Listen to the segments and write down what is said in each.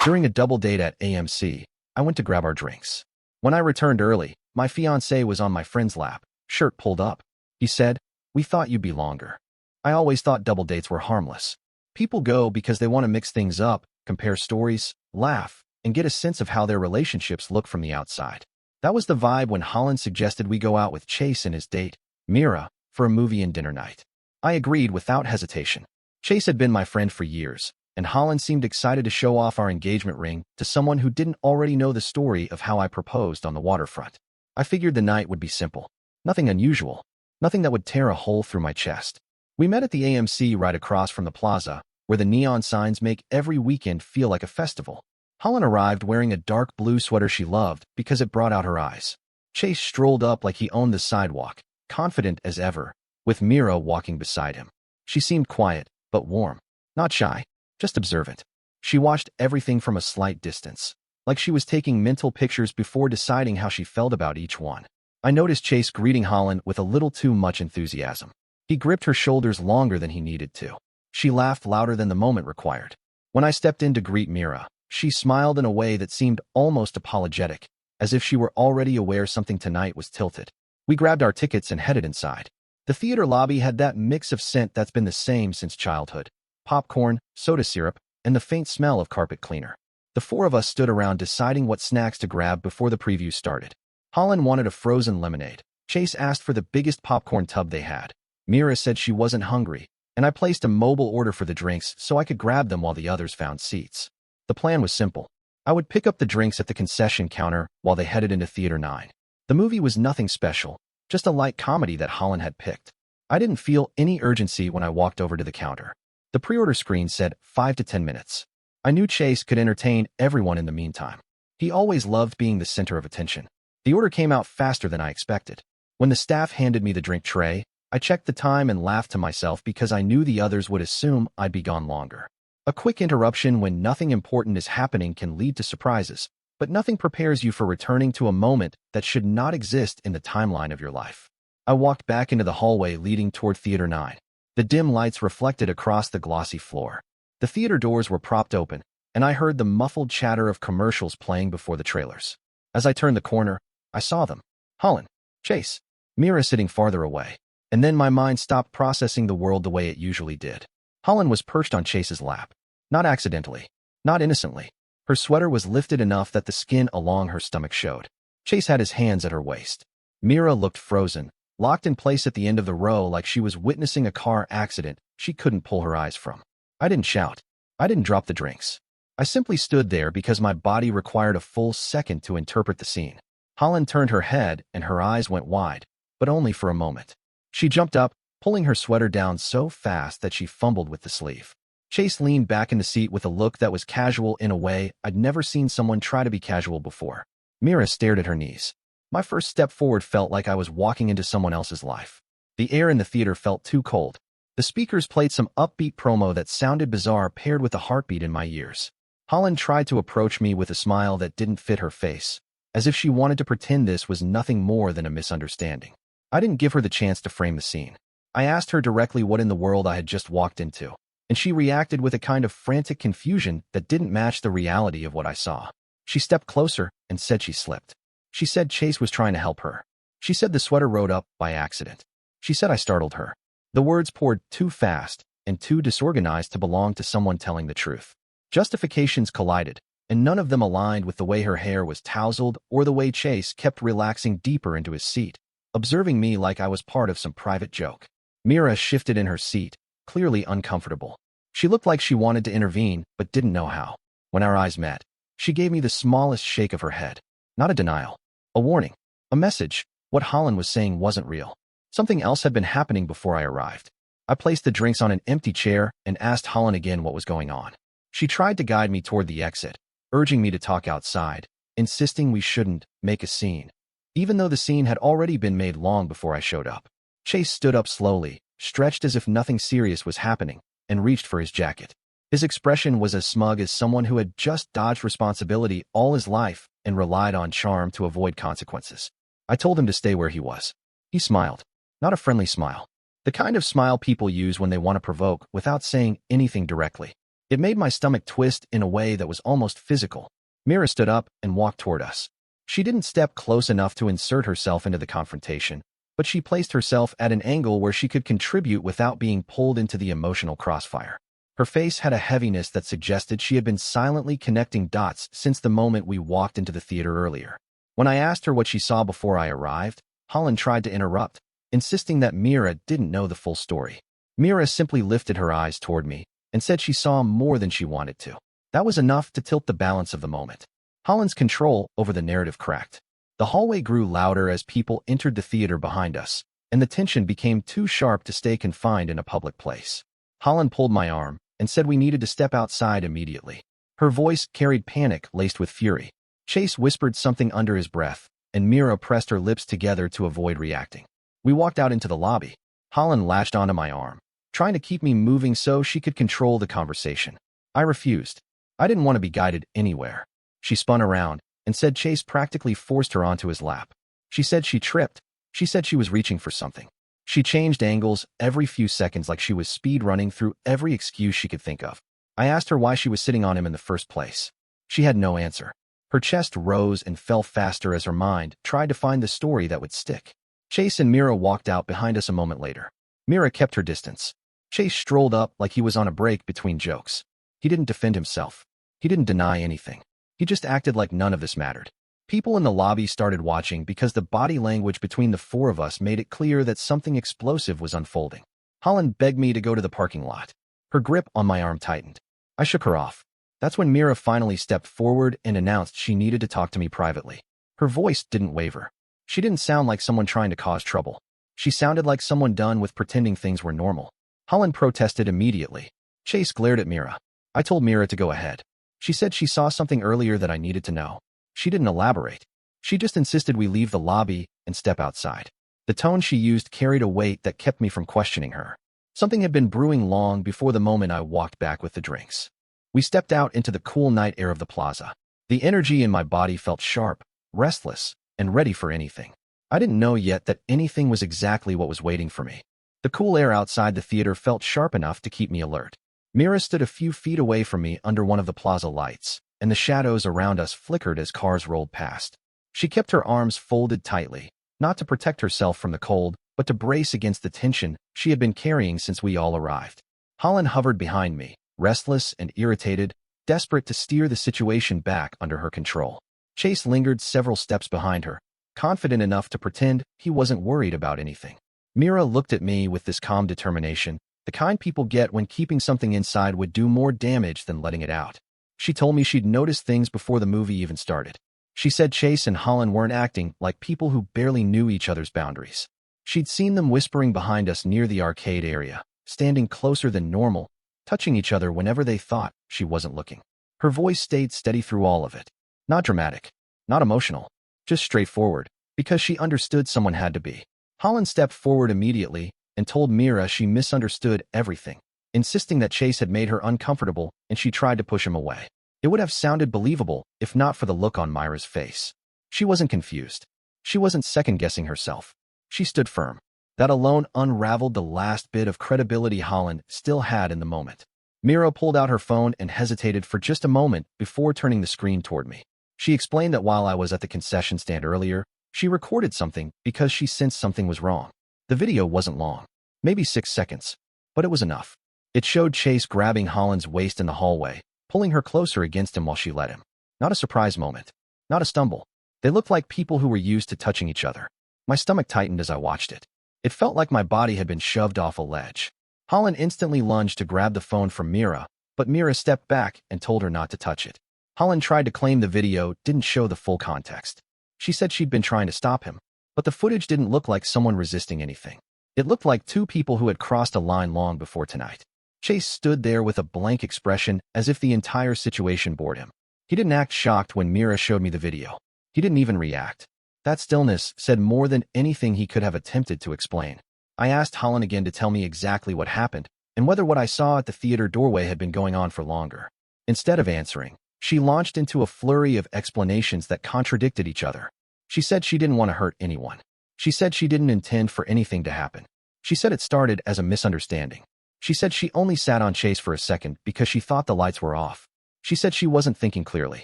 During a double date at AMC, I went to grab our drinks. When I returned early, my fiancé was on my friend's lap, shirt pulled up. He said, "We thought you'd be longer." I always thought double dates were harmless. People go because they want to mix things up, compare stories, laugh, and get a sense of how their relationships look from the outside. That was the vibe when Holland suggested we go out with Chase and his date, Mira, for a movie and dinner night. I agreed without hesitation. Chase had been my friend for years, and Holland seemed excited to show off our engagement ring to someone who didn't already know the story of how I proposed on the waterfront. I figured the night would be simple. Nothing unusual. Nothing that would tear a hole through my chest. We met at the AMC right across from the plaza, where the neon signs make every weekend feel like a festival. Holland arrived wearing a dark blue sweater she loved because it brought out her eyes. Chase strolled up like he owned the sidewalk, confident as ever, with Mira walking beside him. She seemed quiet, but warm. Not shy, just observant. She watched everything from a slight distance, like she was taking mental pictures before deciding how she felt about each one. I noticed Chase greeting Holland with a little too much enthusiasm. He gripped her shoulders longer than he needed to. She laughed louder than the moment required. When I stepped in to greet Mira, she smiled in a way that seemed almost apologetic, as if she were already aware something tonight was tilted. We grabbed our tickets and headed inside. The theater lobby had that mix of scent that's been the same since childhood. Popcorn, soda syrup, and the faint smell of carpet cleaner. The four of us stood around deciding what snacks to grab before the preview started. Holland wanted a frozen lemonade. Chase asked for the biggest popcorn tub they had. Mira said she wasn't hungry, and I placed a mobile order for the drinks so I could grab them while the others found seats. The plan was simple. I would pick up the drinks at the concession counter while they headed into Theater 9. The movie was nothing special, just a light comedy that Holland had picked. I didn't feel any urgency when I walked over to the counter. The pre-order screen said 5 to 10 minutes. I knew Chase could entertain everyone in the meantime. He always loved being the center of attention. The order came out faster than I expected. When the staff handed me the drink tray, I checked the time and laughed to myself because I knew the others would assume I'd be gone longer. A quick interruption when nothing important is happening can lead to surprises, but nothing prepares you for returning to a moment that should not exist in the timeline of your life. I walked back into the hallway leading toward Theater 9. The dim lights reflected across the glossy floor. The theater doors were propped open, and I heard the muffled chatter of commercials playing before the trailers. As I turned the corner, I saw them. Holland, Chase, Mira sitting farther away. And then my mind stopped processing the world the way it usually did. Holland was perched on Chase's lap. Not accidentally. Not innocently. Her sweater was lifted enough that the skin along her stomach showed. Chase had his hands at her waist. Mira looked frozen, locked in place at the end of the row like she was witnessing a car accident she couldn't pull her eyes from. I didn't shout. I didn't drop the drinks. I simply stood there because my body required a full second to interpret the scene. Holland turned her head and her eyes went wide, but only for a moment. She jumped up, pulling her sweater down so fast that she fumbled with the sleeve. Chase leaned back in the seat with a look that was casual in a way I'd never seen someone try to be casual before. Mira stared at her knees. My first step forward felt like I was walking into someone else's life. The air in the theater felt too cold. The speakers played some upbeat promo that sounded bizarre paired with a heartbeat in my ears. Holland tried to approach me with a smile that didn't fit her face, as if she wanted to pretend this was nothing more than a misunderstanding. I didn't give her the chance to frame the scene. I asked her directly what in the world I had just walked into, and she reacted with a kind of frantic confusion that didn't match the reality of what I saw. She stepped closer and said she slipped. She said Chase was trying to help her. She said the sweater rode up by accident. She said I startled her. The words poured too fast and too disorganized to belong to someone telling the truth. Justifications collided, and none of them aligned with the way her hair was tousled or the way Chase kept relaxing deeper into his seat, observing me like I was part of some private joke. Mira shifted in her seat, clearly uncomfortable. She looked like she wanted to intervene, but didn't know how. When our eyes met, she gave me the smallest shake of her head. Not a denial. A warning. A message. What Holland was saying wasn't real. Something else had been happening before I arrived. I placed the drinks on an empty chair and asked Holland again what was going on. She tried to guide me toward the exit, urging me to talk outside, insisting we shouldn't make a scene, even though the scene had already been made long before I showed up. Chase stood up slowly, stretched as if nothing serious was happening, and reached for his jacket. His expression was as smug as someone who had just dodged responsibility all his life and relied on charm to avoid consequences. I told him to stay where he was. He smiled. Not a friendly smile. The kind of smile people use when they want to provoke without saying anything directly. It made my stomach twist in a way that was almost physical. Mira stood up and walked toward us. She didn't step close enough to insert herself into the confrontation, but she placed herself at an angle where she could contribute without being pulled into the emotional crossfire. Her face had a heaviness that suggested she had been silently connecting dots since the moment we walked into the theater earlier. When I asked her what she saw before I arrived, Holland tried to interrupt, insisting that Mira didn't know the full story. Mira simply lifted her eyes toward me and said she saw more than she wanted to. That was enough to tilt the balance of the moment. Holland's control over the narrative cracked. The hallway grew louder as people entered the theater behind us, and the tension became too sharp to stay confined in a public place. Holland pulled my arm and said we needed to step outside immediately. Her voice carried panic laced with fury. Chase whispered something under his breath, and Mira pressed her lips together to avoid reacting. We walked out into the lobby. Holland latched onto my arm, trying to keep me moving so she could control the conversation. I refused. I didn't want to be guided anywhere. She spun around and said Chase practically forced her onto his lap. She said she tripped. She said she was reaching for something. She changed angles every few seconds like she was speed running through every excuse she could think of. I asked her why she was sitting on him in the first place. She had no answer. Her chest rose and fell faster as her mind tried to find the story that would stick. Chase and Mira walked out behind us a moment later. Mira kept her distance. Chase strolled up like he was on a break between jokes. He didn't defend himself. He didn't deny anything. He just acted like none of this mattered. People in the lobby started watching because the body language between the four of us made it clear that something explosive was unfolding. Holland begged me to go to the parking lot. Her grip on my arm tightened. I shook her off. That's when Mira finally stepped forward and announced she needed to talk to me privately. Her voice didn't waver. She didn't sound like someone trying to cause trouble. She sounded like someone done with pretending things were normal. Holland protested immediately. Chase glared at Mira. I told Mira to go ahead. She said she saw something earlier that I needed to know. She didn't elaborate. She just insisted we leave the lobby and step outside. The tone she used carried a weight that kept me from questioning her. Something had been brewing long before the moment I walked back with the drinks. We stepped out into the cool night air of the plaza. The energy in my body felt sharp, restless, and ready for anything. I didn't know yet that anything was exactly what was waiting for me. The cool air outside the theater felt sharp enough to keep me alert. Mira stood a few feet away from me under one of the plaza lights, and the shadows around us flickered as cars rolled past. She kept her arms folded tightly, not to protect herself from the cold, but to brace against the tension she had been carrying since we all arrived. Holland hovered behind me, restless and irritated, desperate to steer the situation back under her control. Chase lingered several steps behind her, confident enough to pretend he wasn't worried about anything. Mira looked at me with this calm determination, the kind people get when keeping something inside would do more damage than letting it out. She told me she'd noticed things before the movie even started. She said Chase and Holland weren't acting like people who barely knew each other's boundaries. She'd seen them whispering behind us near the arcade area, standing closer than normal, touching each other whenever they thought she wasn't looking. Her voice stayed steady through all of it. Not dramatic, not emotional, just straightforward, because she understood someone had to be. Holland stepped forward immediately and told Mira she misunderstood everything, insisting that Chase had made her uncomfortable and she tried to push him away. It would have sounded believable if not for the look on Mira's face. She wasn't confused. She wasn't second-guessing herself. She stood firm. That alone unraveled the last bit of credibility Holland still had in the moment. Mira pulled out her phone and hesitated for just a moment before turning the screen toward me. She explained that while I was at the concession stand earlier, she recorded something because she sensed something was wrong. The video wasn't long, maybe 6 seconds, but it was enough. It showed Chase grabbing Holland's waist in the hallway, pulling her closer against him while she let him. Not a surprise moment, not a stumble. They looked like people who were used to touching each other. My stomach tightened as I watched it. It felt like my body had been shoved off a ledge. Holland instantly lunged to grab the phone from Mira, but Mira stepped back and told her not to touch it. Holland tried to claim the video didn't show the full context. She said she'd been trying to stop him, but the footage didn't look like someone resisting anything. It looked like two people who had crossed a line long before tonight. Chase stood there with a blank expression as if the entire situation bored him. He didn't act shocked when Mira showed me the video. He didn't even react. That stillness said more than anything he could have attempted to explain. I asked Holland again to tell me exactly what happened and whether what I saw at the theater doorway had been going on for longer. Instead of answering, she launched into a flurry of explanations that contradicted each other. She said she didn't want to hurt anyone. She said she didn't intend for anything to happen. She said it started as a misunderstanding. She said she only sat on Chase for a second because she thought the lights were off. She said she wasn't thinking clearly.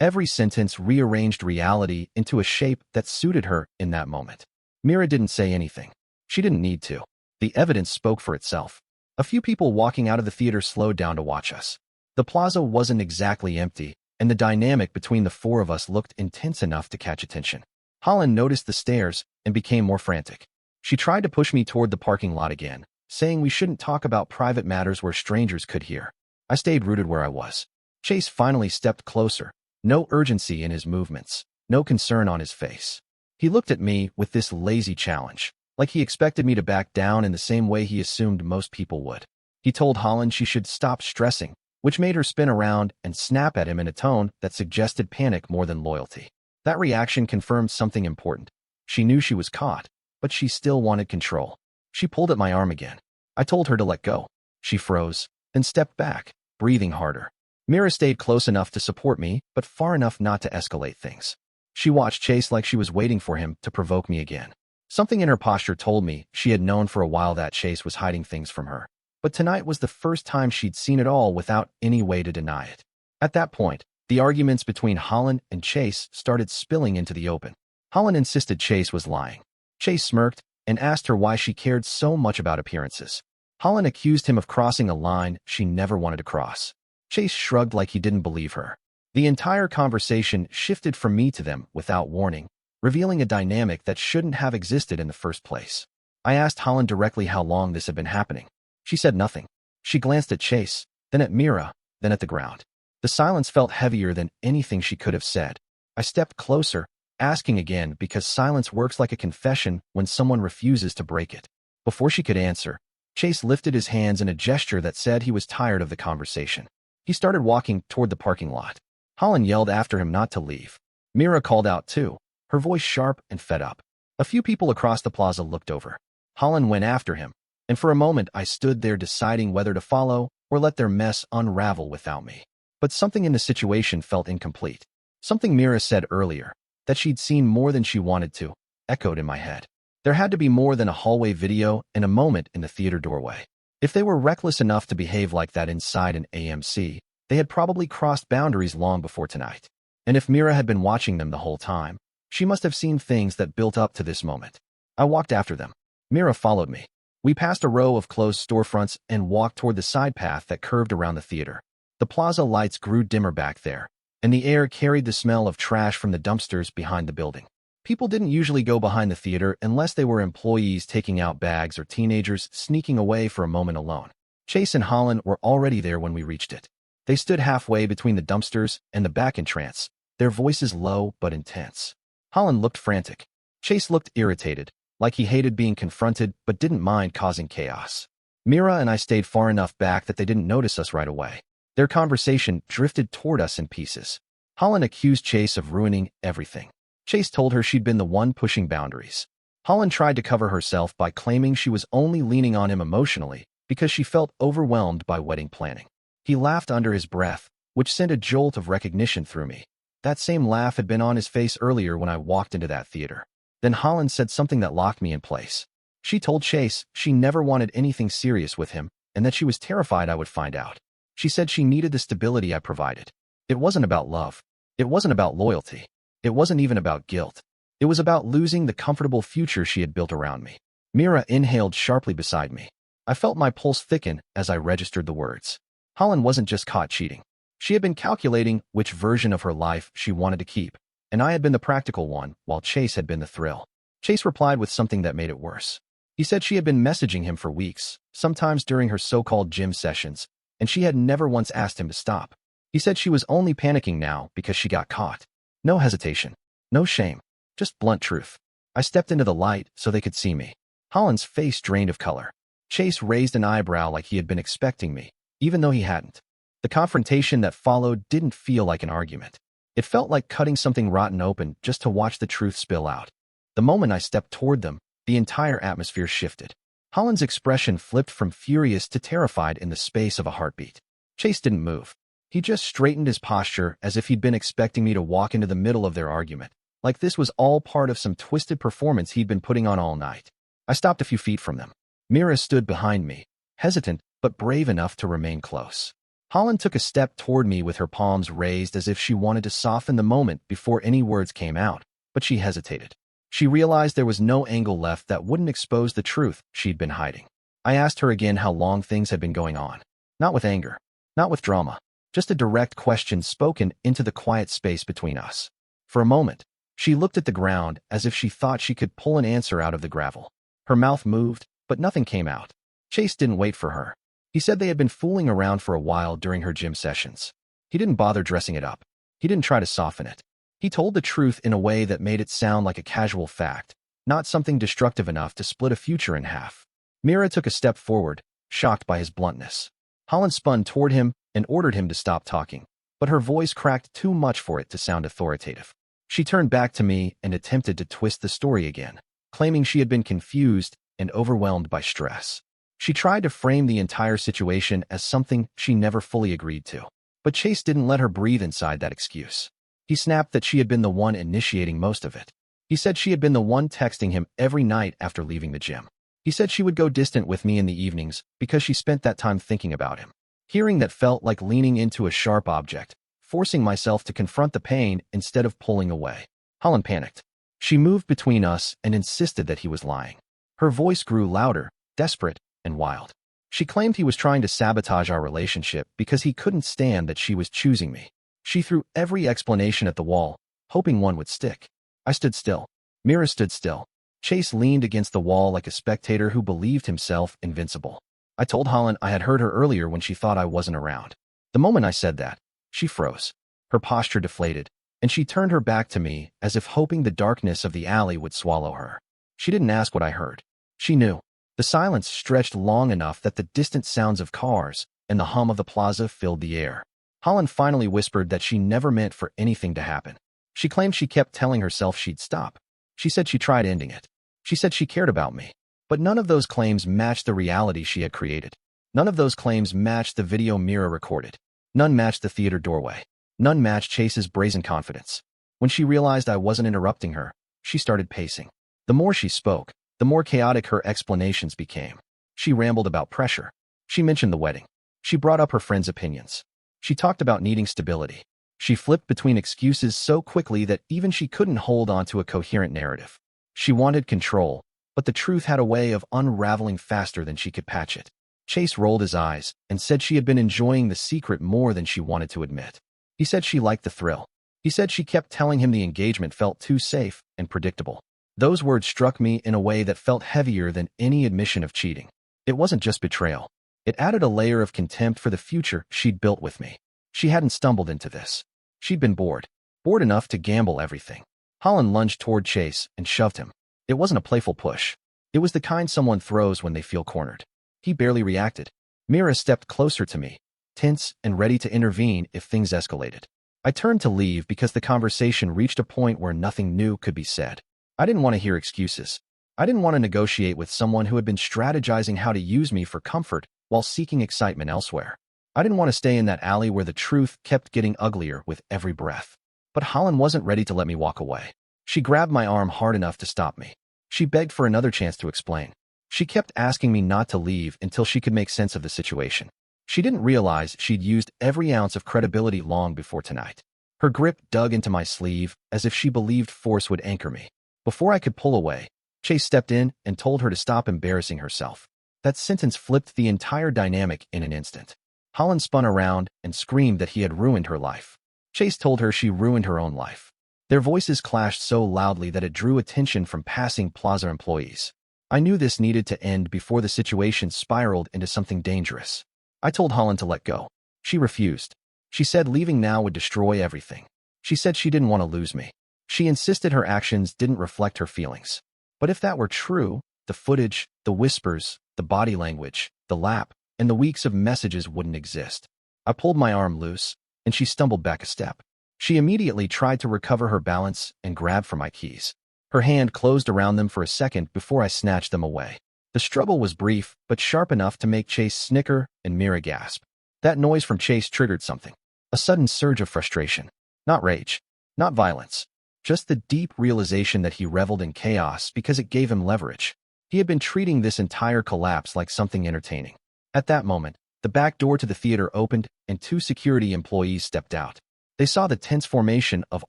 Every sentence rearranged reality into a shape that suited her in that moment. Mira didn't say anything. She didn't need to. The evidence spoke for itself. A few people walking out of the theater slowed down to watch us. The plaza wasn't exactly empty, and the dynamic between the four of us looked intense enough to catch attention. Holland noticed the stares and became more frantic. She tried to push me toward the parking lot again, saying we shouldn't talk about private matters where strangers could hear. I stayed rooted where I was. Chase finally stepped closer. No urgency in his movements, no concern on his face. He looked at me with this lazy challenge, like he expected me to back down in the same way he assumed most people would. He told Holland she should stop stressing, which made her spin around and snap at him in a tone that suggested panic more than loyalty. That reaction confirmed something important. She knew she was caught, but she still wanted control. She pulled at my arm again. I told her to let go. She froze, then stepped back, breathing harder. Mira stayed close enough to support me, but far enough not to escalate things. She watched Chase like she was waiting for him to provoke me again. Something in her posture told me she had known for a while that Chase was hiding things from her. But tonight was the first time she'd seen it all without any way to deny it. At that point, the arguments between Holland and Chase started spilling into the open. Holland insisted Chase was lying. Chase smirked and asked her why she cared so much about appearances. Holland accused him of crossing a line she never wanted to cross. Chase shrugged like he didn't believe her. The entire conversation shifted from me to them without warning, revealing a dynamic that shouldn't have existed in the first place. I asked Holland directly how long this had been happening. She said nothing. She glanced at Chase, then at Mira, then at the ground. The silence felt heavier than anything she could have said. I stepped closer, asking again because silence works like a confession when someone refuses to break it. Before she could answer, Chase lifted his hands in a gesture that said he was tired of the conversation. He started walking toward the parking lot. Holland yelled after him not to leave. Mira called out too, her voice sharp and fed up. A few people across the plaza looked over. Holland went after him, and for a moment I stood there deciding whether to follow or let their mess unravel without me. But something in the situation felt incomplete. Something Mira said earlier, that she'd seen more than she wanted to, echoed in my head. There had to be more than a hallway video and a moment in the theater doorway. If they were reckless enough to behave like that inside an AMC, they had probably crossed boundaries long before tonight. And if Mira had been watching them the whole time, she must have seen things that built up to this moment. I walked after them. Mira followed me. We passed a row of closed storefronts and walked toward the side path that curved around the theater. The plaza lights grew dimmer back there, and the air carried the smell of trash from the dumpsters behind the building. People didn't usually go behind the theater unless they were employees taking out bags or teenagers sneaking away for a moment alone. Chase and Holland were already there when we reached it. They stood halfway between the dumpsters and the back entrance, their voices low but intense. Holland looked frantic. Chase looked irritated, like he hated being confronted but didn't mind causing chaos. Mira and I stayed far enough back that they didn't notice us right away. Their conversation drifted toward us in pieces. Holland accused Chase of ruining everything. Chase told her she'd been the one pushing boundaries. Holland tried to cover herself by claiming she was only leaning on him emotionally because she felt overwhelmed by wedding planning. He laughed under his breath, which sent a jolt of recognition through me. That same laugh had been on his face earlier when I walked into that theater. Then Holland said something that locked me in place. She told Chase she never wanted anything serious with him and that she was terrified I would find out. She said she needed the stability I provided. It wasn't about love. It wasn't about loyalty. It wasn't even about guilt. It was about losing the comfortable future she had built around me. Mira inhaled sharply beside me. I felt my pulse thicken as I registered the words. Holland wasn't just caught cheating. She had been calculating which version of her life she wanted to keep, and I had been the practical one, while Chase had been the thrill. Chase replied with something that made it worse. He said she had been messaging him for weeks, sometimes during her so-called gym sessions, and she had never once asked him to stop. He said she was only panicking now because she got caught. No hesitation. No shame. Just blunt truth. I stepped into the light so they could see me. Holland's face drained of color. Chase raised an eyebrow like he had been expecting me, even though he hadn't. The confrontation that followed didn't feel like an argument. It felt like cutting something rotten open just to watch the truth spill out. The moment I stepped toward them, the entire atmosphere shifted. Holland's expression flipped from furious to terrified in the space of a heartbeat. Chase didn't move. He just straightened his posture as if he'd been expecting me to walk into the middle of their argument, like this was all part of some twisted performance he'd been putting on all night. I stopped a few feet from them. Mira stood behind me, hesitant but brave enough to remain close. Holland took a step toward me with her palms raised as if she wanted to soften the moment before any words came out, but she hesitated. She realized there was no angle left that wouldn't expose the truth she'd been hiding. I asked her again how long things had been going on. Not with anger, not with drama, just a direct question spoken into the quiet space between us. For a moment, she looked at the ground as if she thought she could pull an answer out of the gravel. Her mouth moved, but nothing came out. Chase didn't wait for her. He said they had been fooling around for a while during her gym sessions. He didn't bother dressing it up. He didn't try to soften it. He told the truth in a way that made it sound like a casual fact, not something destructive enough to split a future in half. Mira took a step forward, shocked by his bluntness. Holland spun toward him and ordered him to stop talking, but her voice cracked too much for it to sound authoritative. She turned back to me and attempted to twist the story again, claiming she had been confused and overwhelmed by stress. She tried to frame the entire situation as something she never fully agreed to, but Chase didn't let her breathe inside that excuse. He snapped that she had been the one initiating most of it. He said she had been the one texting him every night after leaving the gym. He said she would go distant with me in the evenings because she spent that time thinking about him. Hearing that felt like leaning into a sharp object, forcing myself to confront the pain instead of pulling away. Holland panicked. She moved between us and insisted that he was lying. Her voice grew louder, desperate, and wild. She claimed he was trying to sabotage our relationship because he couldn't stand that she was choosing me. She threw every explanation at the wall, hoping one would stick. I stood still. Mira stood still. Chase leaned against the wall like a spectator who believed himself invincible. I told Holland I had heard her earlier when she thought I wasn't around. The moment I said that, she froze. Her posture deflated, and she turned her back to me as if hoping the darkness of the alley would swallow her. She didn't ask what I heard. She knew. The silence stretched long enough that the distant sounds of cars and the hum of the plaza filled the air. Holland finally whispered that she never meant for anything to happen. She claimed she kept telling herself she'd stop. She said she tried ending it. She said she cared about me. But none of those claims matched the reality she had created. None of those claims matched the video Mira recorded. None matched the theater doorway. None matched Chase's brazen confidence. When she realized I wasn't interrupting her, she started pacing. The more she spoke, the more chaotic her explanations became. She rambled about pressure. She mentioned the wedding. She brought up her friends' opinions. She talked about needing stability. She flipped between excuses so quickly that even she couldn't hold on to a coherent narrative. She wanted control, but the truth had a way of unraveling faster than she could patch it. Chase rolled his eyes and said she had been enjoying the secret more than she wanted to admit. He said she liked the thrill. He said she kept telling him the engagement felt too safe and predictable. Those words struck me in a way that felt heavier than any admission of cheating. It wasn't just betrayal. It added a layer of contempt for the future she'd built with me. She hadn't stumbled into this. She'd been bored. Bored enough to gamble everything. Holland lunged toward Chase and shoved him. It wasn't a playful push. It was the kind someone throws when they feel cornered. He barely reacted. Mira stepped closer to me, tense and ready to intervene if things escalated. I turned to leave because the conversation reached a point where nothing new could be said. I didn't want to hear excuses. I didn't want to negotiate with someone who had been strategizing how to use me for comfort while seeking excitement elsewhere. I didn't want to stay in that alley where the truth kept getting uglier with every breath. But Holland wasn't ready to let me walk away. She grabbed my arm hard enough to stop me. She begged for another chance to explain. She kept asking me not to leave until she could make sense of the situation. She didn't realize she'd used every ounce of credibility long before tonight. Her grip dug into my sleeve as if she believed force would anchor me. Before I could pull away, Chase stepped in and told her to stop embarrassing herself. That sentence flipped the entire dynamic in an instant. Holland spun around and screamed that he had ruined her life. Chase told her she ruined her own life. Their voices clashed so loudly that it drew attention from passing plaza employees. I knew this needed to end before the situation spiraled into something dangerous. I told Holland to let go. She refused. She said leaving now would destroy everything. She said she didn't want to lose me. She insisted her actions didn't reflect her feelings. But if that were true, the footage, the whispers, the body language, the lap, and the weeks of messages wouldn't exist. I pulled my arm loose, and she stumbled back a step. She immediately tried to recover her balance and grab for my keys. Her hand closed around them for a second before I snatched them away. The struggle was brief, but sharp enough to make Chase snicker and Mira gasp. That noise from Chase triggered something. A sudden surge of frustration. Not rage. Not violence. Just the deep realization that he reveled in chaos because it gave him leverage. He had been treating this entire collapse like something entertaining. At that moment, the back door to the theater opened and two security employees stepped out. They saw the tense formation of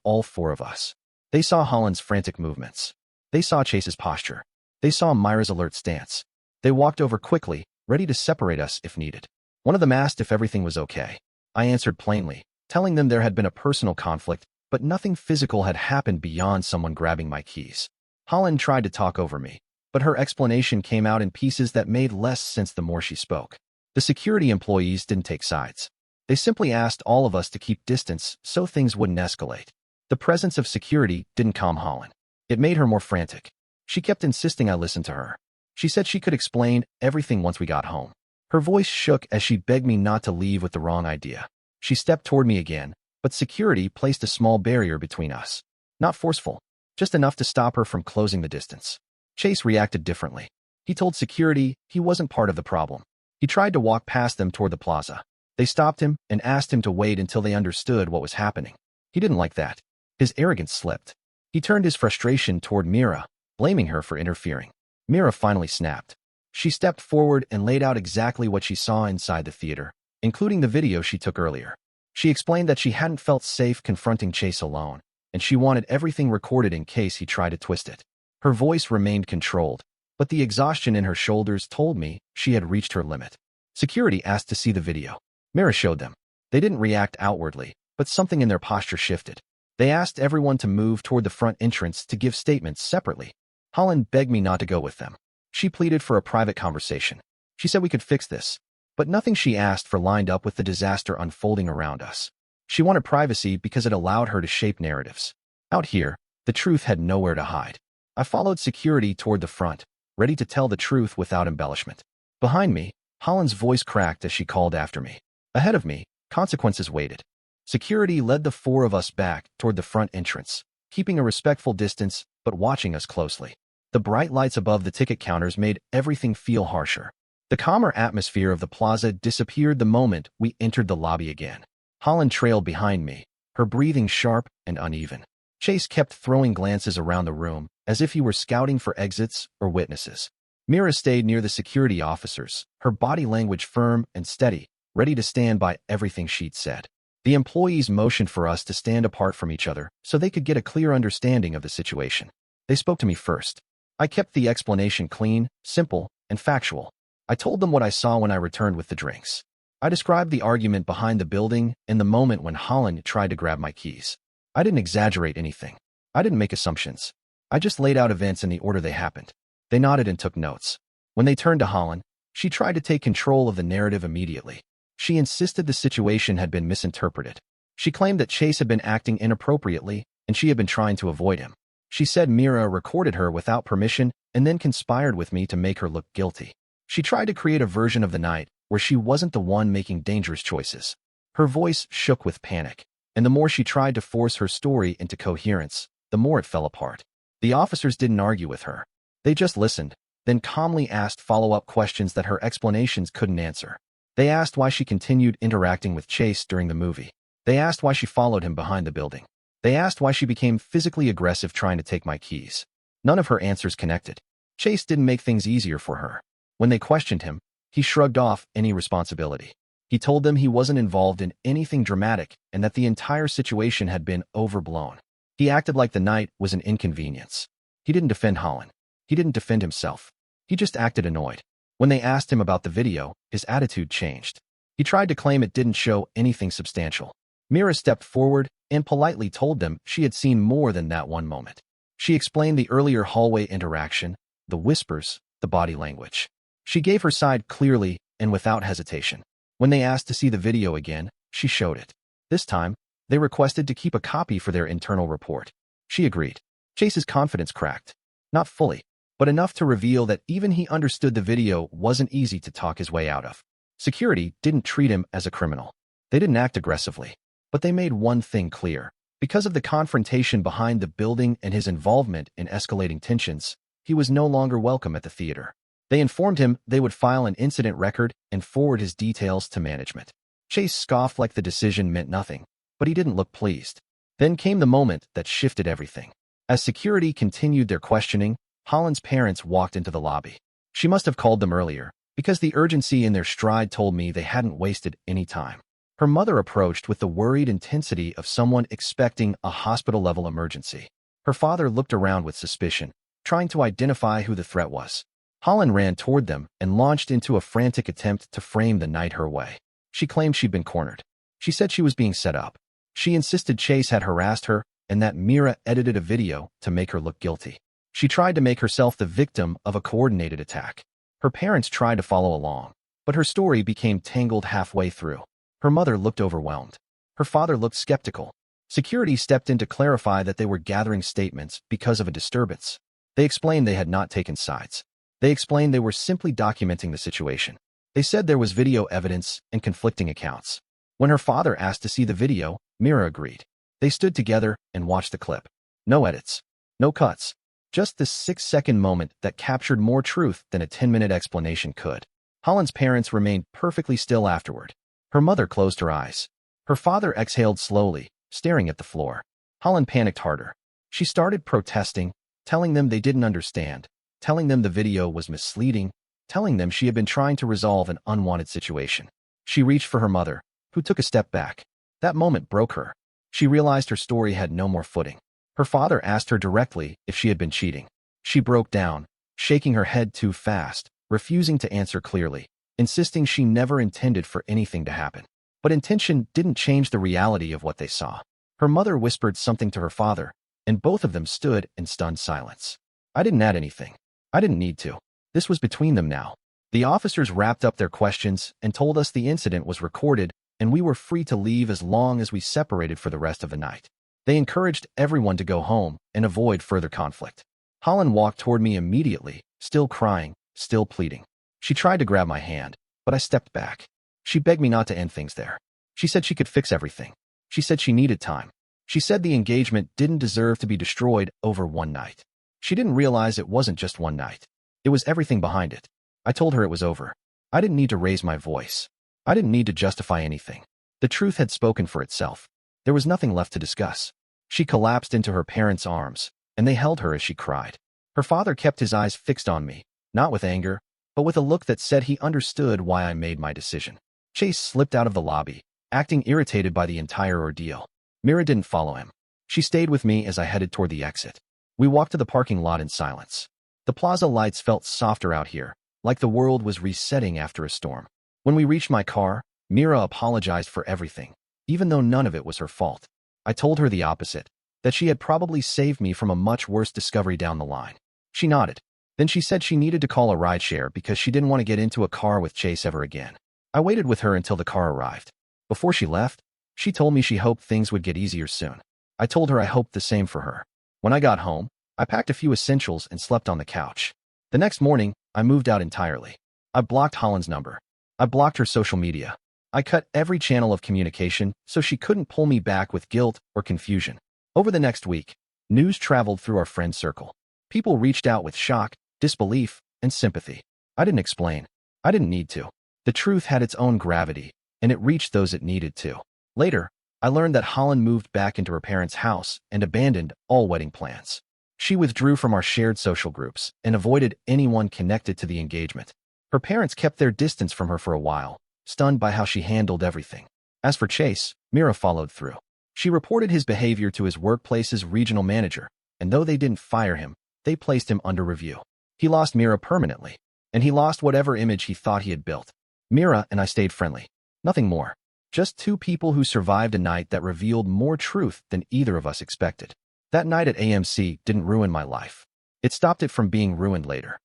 all four of us. They saw Holland's frantic movements. They saw Chase's posture. They saw Myra's alert stance. They walked over quickly, ready to separate us if needed. One of them asked if everything was okay. I answered plainly, telling them there had been a personal conflict, but nothing physical had happened beyond someone grabbing my keys. Holland tried to talk over me, but her explanation came out in pieces that made less sense the more she spoke. The security employees didn't take sides. They simply asked all of us to keep distance so things wouldn't escalate. The presence of security didn't calm Holland. It made her more frantic. She kept insisting I listen to her. She said she could explain everything once we got home. Her voice shook as she begged me not to leave with the wrong idea. She stepped toward me again, but security placed a small barrier between us. Not forceful, just enough to stop her from closing the distance. Chase reacted differently. He told security he wasn't part of the problem. He tried to walk past them toward the plaza. They stopped him and asked him to wait until they understood what was happening. He didn't like that. His arrogance slipped. He turned his frustration toward Mira, blaming her for interfering. Mira finally snapped. She stepped forward and laid out exactly what she saw inside the theater, including the video she took earlier. She explained that she hadn't felt safe confronting Chase alone, and she wanted everything recorded in case he tried to twist it. Her voice remained controlled, but the exhaustion in her shoulders told me she had reached her limit. Security asked to see the video. Mira showed them. They didn't react outwardly, but something in their posture shifted. They asked everyone to move toward the front entrance to give statements separately. Holland begged me not to go with them. She pleaded for a private conversation. She said we could fix this, but nothing she asked for lined up with the disaster unfolding around us. She wanted privacy because it allowed her to shape narratives. Out here, the truth had nowhere to hide. I followed security toward the front, ready to tell the truth without embellishment. Behind me, Holland's voice cracked as she called after me. Ahead of me, consequences waited. Security led the four of us back toward the front entrance, keeping a respectful distance but watching us closely. The bright lights above the ticket counters made everything feel harsher. The calmer atmosphere of the plaza disappeared the moment we entered the lobby again. Holland trailed behind me, her breathing sharp and uneven. Chase kept throwing glances around the room, as if he were scouting for exits or witnesses. Mira stayed near the security officers, her body language firm and steady, ready to stand by everything she'd said. The employees motioned for us to stand apart from each other so they could get a clear understanding of the situation. They spoke to me first. I kept the explanation clean, simple, and factual. I told them what I saw when I returned with the drinks. I described the argument behind the building and the moment when Holland tried to grab my keys. I didn't exaggerate anything. I didn't make assumptions. I just laid out events in the order they happened. They nodded and took notes. When they turned to Holland, she tried to take control of the narrative immediately. She insisted the situation had been misinterpreted. She claimed that Chase had been acting inappropriately and she had been trying to avoid him. She said Mira recorded her without permission and then conspired with me to make her look guilty. She tried to create a version of the night where she wasn't the one making dangerous choices. Her voice shook with panic, and the more she tried to force her story into coherence, the more it fell apart. The officers didn't argue with her. They just listened, then calmly asked follow-up questions that her explanations couldn't answer. They asked why she continued interacting with Chase during the movie. They asked why she followed him behind the building. They asked why she became physically aggressive trying to take my keys. None of her answers connected. Chase didn't make things easier for her. When they questioned him, he shrugged off any responsibility. He told them he wasn't involved in anything dramatic and that the entire situation had been overblown. He acted like the night was an inconvenience. He didn't defend Holland. He didn't defend himself. He just acted annoyed. When they asked him about the video, his attitude changed. He tried to claim it didn't show anything substantial. Mira stepped forward and politely told them she had seen more than that one moment. She explained the earlier hallway interaction, the whispers, the body language. She gave her side clearly and without hesitation. When they asked to see the video again, she showed it. This time, they requested to keep a copy for their internal report. She agreed. Chase's confidence cracked. Not fully, but enough to reveal that even he understood the video wasn't easy to talk his way out of. Security didn't treat him as a criminal. They didn't act aggressively. But they made one thing clear. Because of the confrontation behind the building and his involvement in escalating tensions, he was no longer welcome at the theater. They informed him they would file an incident record and forward his details to management. Chase scoffed like the decision meant nothing, but he didn't look pleased. Then came the moment that shifted everything. As security continued their questioning, Holland's parents walked into the lobby. She must have called them earlier, because the urgency in their stride told me they hadn't wasted any time. Her mother approached with the worried intensity of someone expecting a hospital-level emergency. Her father looked around with suspicion, trying to identify who the threat was. Holland ran toward them and launched into a frantic attempt to frame the night her way. She claimed she'd been cornered. She said she was being set up. She insisted Chase had harassed her and that Mira edited a video to make her look guilty. She tried to make herself the victim of a coordinated attack. Her parents tried to follow along, but her story became tangled halfway through. Her mother looked overwhelmed. Her father looked skeptical. Security stepped in to clarify that they were gathering statements because of a disturbance. They explained they had not taken sides. They explained they were simply documenting the situation. They said there was video evidence and conflicting accounts. When her father asked to see the video, Mira agreed. They stood together and watched the clip. No edits. No cuts. Just this 6-second moment that captured more truth than a 10-minute explanation could. Holland's parents remained perfectly still afterward. Her mother closed her eyes. Her father exhaled slowly, staring at the floor. Holland panicked harder. She started protesting, telling them they didn't understand, telling them the video was misleading, telling them she had been trying to resolve an unwanted situation. She reached for her mother, who took a step back. That moment broke her. She realized her story had no more footing. Her father asked her directly if she had been cheating. She broke down, shaking her head too fast, refusing to answer clearly, insisting she never intended for anything to happen. But intention didn't change the reality of what they saw. Her mother whispered something to her father, and both of them stood in stunned silence. I didn't add anything. I didn't need to. This was between them now. The officers wrapped up their questions and told us the incident was recorded and we were free to leave as long as we separated for the rest of the night. They encouraged everyone to go home and avoid further conflict. Holland walked toward me immediately, still crying, still pleading. She tried to grab my hand, but I stepped back. She begged me not to end things there. She said she could fix everything. She said she needed time. She said the engagement didn't deserve to be destroyed over one night. She didn't realize it wasn't just one night. It was everything behind it. I told her it was over. I didn't need to raise my voice. I didn't need to justify anything. The truth had spoken for itself. There was nothing left to discuss. She collapsed into her parents' arms, and they held her as she cried. Her father kept his eyes fixed on me, not with anger, but with a look that said he understood why I made my decision. Chase slipped out of the lobby, acting irritated by the entire ordeal. Mira didn't follow him. She stayed with me as I headed toward the exit. We walked to the parking lot in silence. The plaza lights felt softer out here, like the world was resetting after a storm. When we reached my car, Mira apologized for everything, even though none of it was her fault. I told her the opposite, that she had probably saved me from a much worse discovery down the line. She nodded. Then she said she needed to call a rideshare because she didn't want to get into a car with Chase ever again. I waited with her until the car arrived. Before she left, she told me she hoped things would get easier soon. I told her I hoped the same for her. When I got home, I packed a few essentials and slept on the couch. The next morning, I moved out entirely. I blocked Holland's number. I blocked her social media. I cut every channel of communication so she couldn't pull me back with guilt or confusion. Over the next week, news traveled through our friend circle. People reached out with shock, disbelief, and sympathy. I didn't explain. I didn't need to. The truth had its own gravity, and it reached those it needed to. Later, I learned that Holland moved back into her parents' house and abandoned all wedding plans. She withdrew from our shared social groups and avoided anyone connected to the engagement. Her parents kept their distance from her for a while, stunned by how she handled everything. As for Chase, Mira followed through. She reported his behavior to his workplace's regional manager, and though they didn't fire him, they placed him under review. He lost Mira permanently, and he lost whatever image he thought he had built. Mira and I stayed friendly. Nothing more. Just two people who survived a night that revealed more truth than either of us expected. That night at AMC didn't ruin my life. It stopped it from being ruined later.